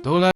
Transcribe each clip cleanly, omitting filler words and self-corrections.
都来。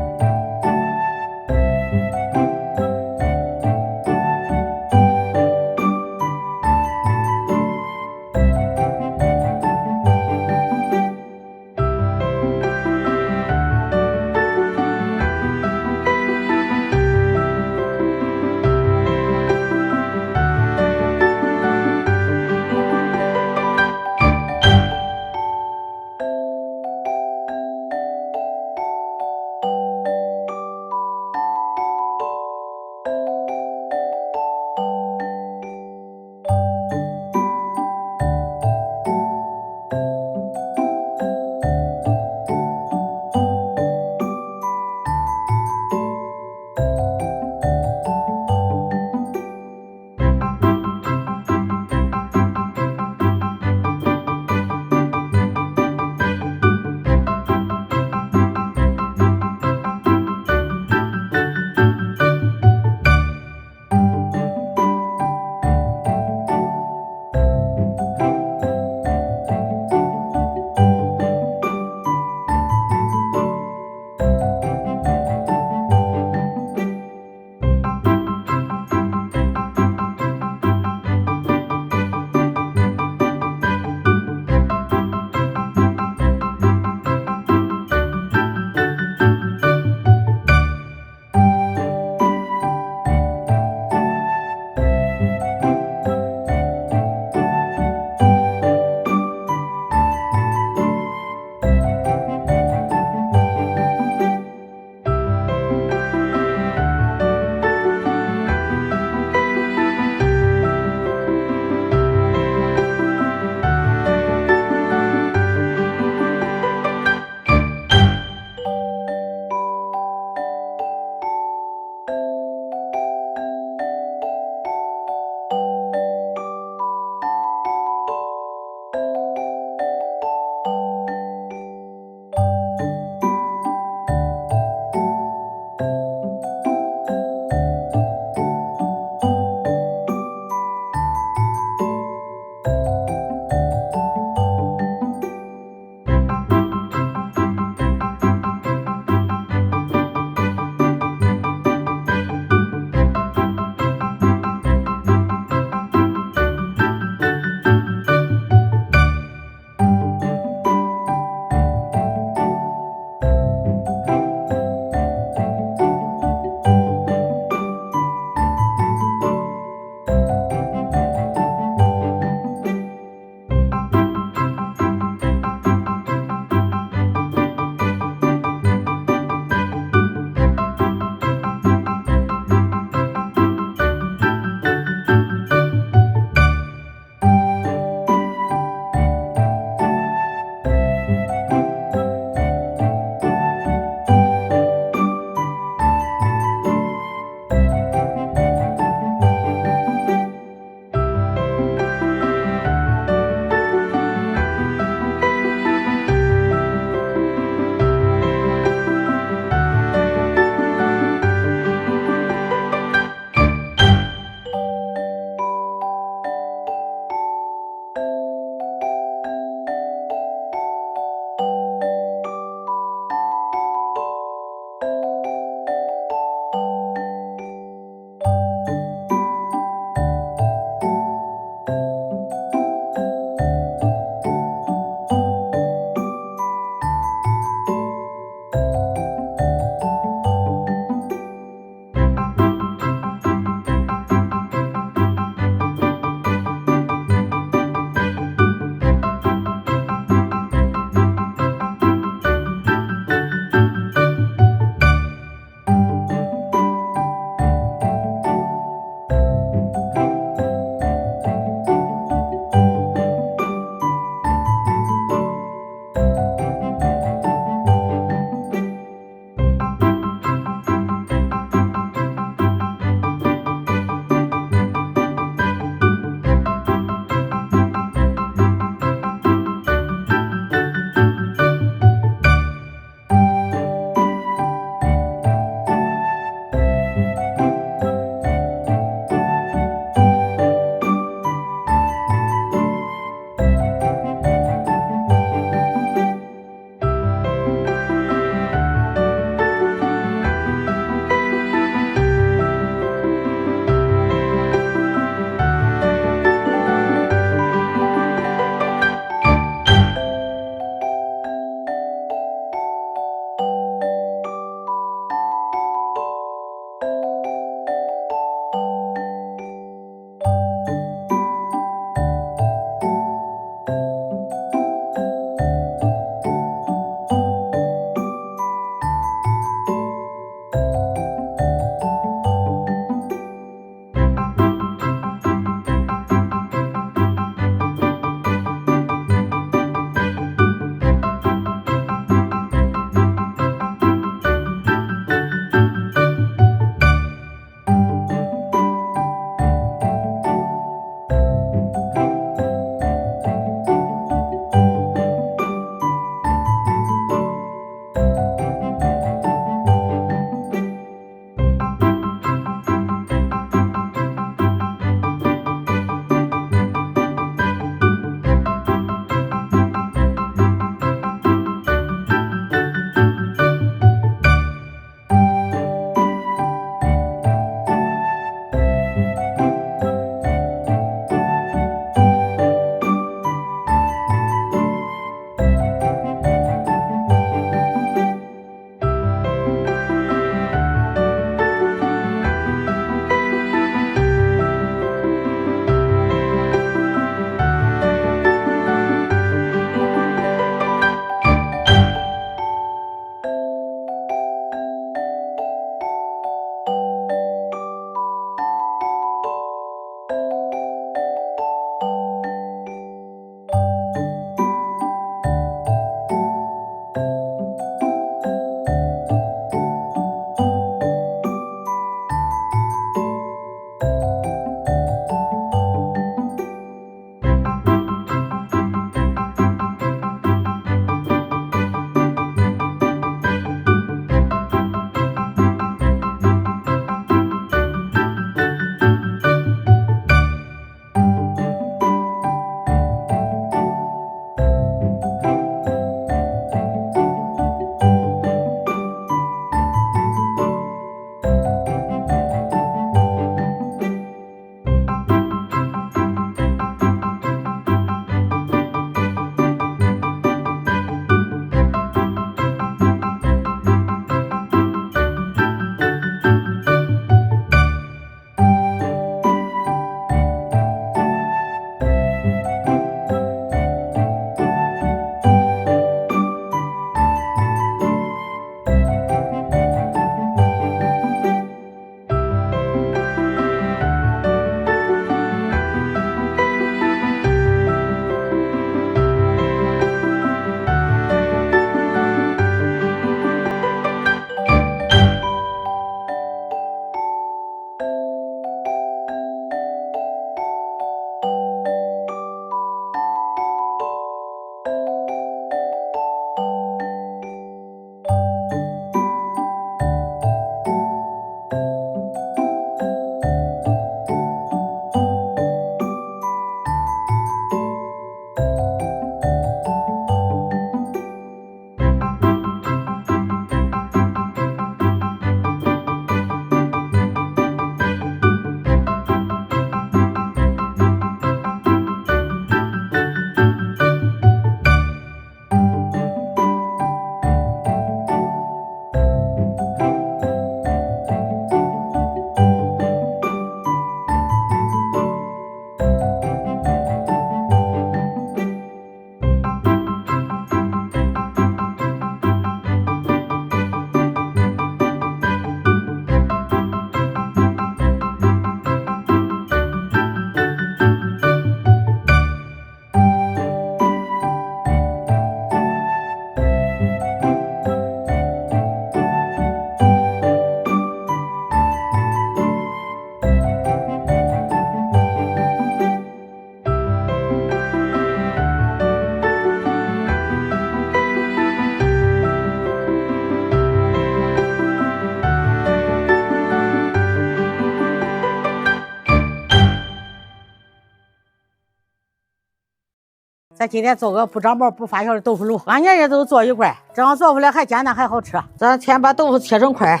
咱今天做个不长毛不发酵的豆腐乳，俺年人都做一罐，这样做出来还简单还好吃。咱先把豆腐切成块，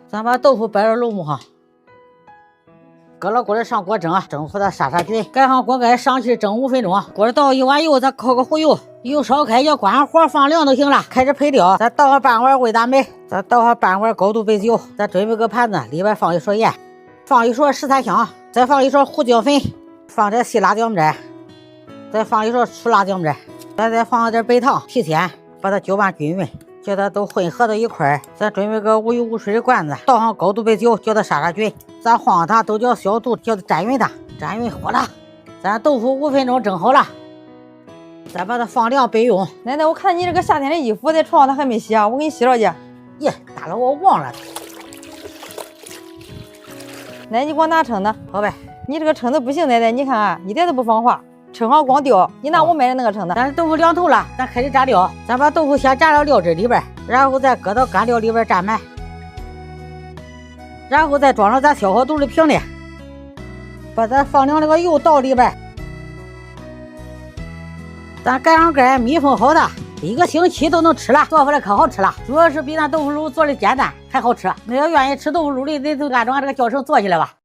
咱把豆腐摆到炉木上，搁了锅里上锅蒸，蒸出它杀菌。盖上锅盖，上气蒸5分钟。锅里倒1碗油，咱烤个糊油，油烧开要关上火放凉就行了。开始配料，咱倒上半碗味达美，咱倒上半碗高度白酒，咱准备个盘子，里边放一勺盐，放一勺食材香，再放一勺胡椒粉，放点细辣椒面，再放一勺粗辣椒面，咱再放点白糖提鲜，把它搅拌均匀，叫它都混合到一块。咱准备个无油无水的罐子，倒上高度白酒，叫它杀菌。咱晃它，都叫消毒，叫它粘匀它，粘匀火了。咱豆腐5分钟蒸好了，再把它放凉备用。奶奶，我看你这个夏天的衣服在床上它还没洗啊，我给你洗了去。耶，大了我忘了。奶，你给我拿秤子。好呗。你这个秤子不行，奶奶，你看啊，一点都不防滑，称上光掉。你拿我买的那个秤子。咱豆腐凉透了，咱开始炸料。咱把豆腐先炸到料汁里边，然后再搁到干料里边蘸满，然后再装上咱小火肚的瓶里，把咱放凉那个油倒里边，咱盖上盖，密封好它，1个星期都能吃了。做出来可好吃了，主要是比咱豆腐乳做的简单还好吃。那要愿意吃豆腐乳的，你就按照俺这个教程做起来吧。